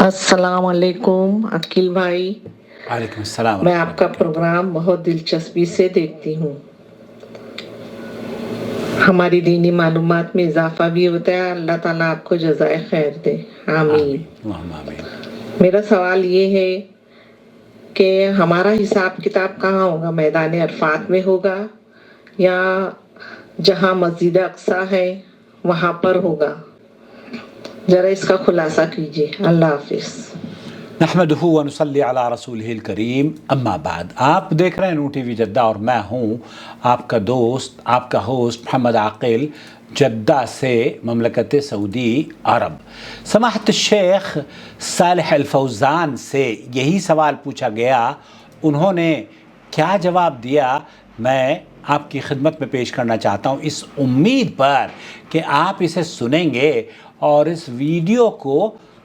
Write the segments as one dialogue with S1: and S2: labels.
S1: अस्सलाम वालेकुम अकील भाई।
S2: वालेकुम अस्सलाम।
S1: मैं आपका प्रोग्राम बहुत दिलचस्पी से देखती हूँ। हमारी दीनी मालूमात में इजाफा भी होता है। अल्लाह ताला आपको जज़ाए खैर दे, आमीन।
S2: आमीन।
S1: मेरा सवाल ये है कि हमारा हिसाब किताब कहाँ होगा? मैदान अरफात में होगा या जहाँ मस्जिद अक्सा है वहाँ पर होगा? जरा इसका खुलासा कीजिए। अल्लाह हाफिज।
S2: नहमदुहु व नुसल्ली अला रसूलिहिल करीम, अम्मा बाद। आप देख रहे हैं नू टीवी जद्दा और मैं हूँ आपका दोस्त, आपका होस्ट मोहम्मद आकिल, जद्दा से ममलकत सऊदी अरब। समाहत शेख सालेह अल फौज़ान से यही सवाल पूछा गया, उन्होंने क्या जवाब दिया मैं आपकी खिदमत में पेश करना चाहता हूँ, इस उम्मीद पर कि आप इसे सुनेंगे और इस वीडियो को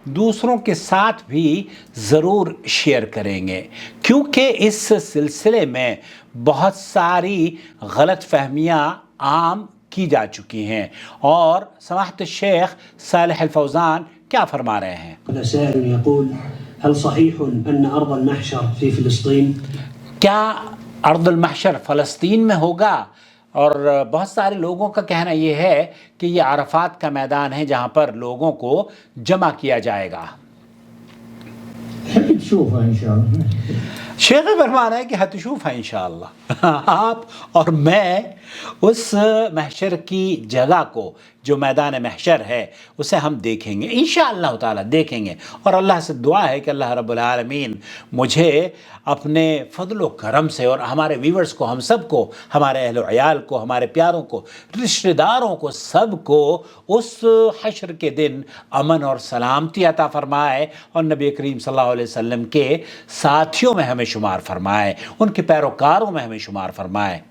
S2: दूसरों के साथ भी ज़रूर शेयर करेंगे, क्योंकि इस सिलसिले में बहुत सारी गलत फहमियाँ आम की जा चुकी हैं। और समाहत शेख सालेह अल फौज़ान क्या फरमा रहे हैं? क्या अर्दुल महशर फ़लस्तीन में होगा? और बहुत सारे लोगों का कहना ये है कि ये अरफात का मैदान है जहाँ पर लोगों को जमा किया जाएगा। शेख फरमान है कि हतशूफ़ है इंशाअल्लाह। आप और मैं उस महशर की जगह को, जो मैदान महशर है, उसे हम देखेंगे इंशाअल्लाह ताला, देखेंगे। और अल्लाह से दुआ है कि अल्लाह रब्बुल आलमीन मुझे अपने फضل व करम से और हमारे व्यूवर्स को, हम सब को, हमारे अहल अयाल को, हमारे प्यारों को, रिश्तेदारों को, सब को उस हश्र के दिन अमन और सलामती अता फरमाए और नबी करीम सल्लल्लाहु अलैहि वसल्लम के साथियों में हमें शुमार फरमाए, उनके पैरोकारों में हमें शुमार फरमाए।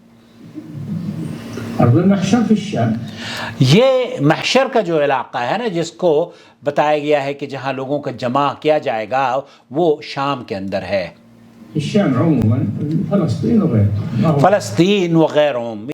S2: ये महशर का जो इलाका है ना, जिसको बताया गया है कि जहाँ लोगों को जमा किया जाएगा, वो शाम के अंदर है। फ़लस्तीन वग़ैरह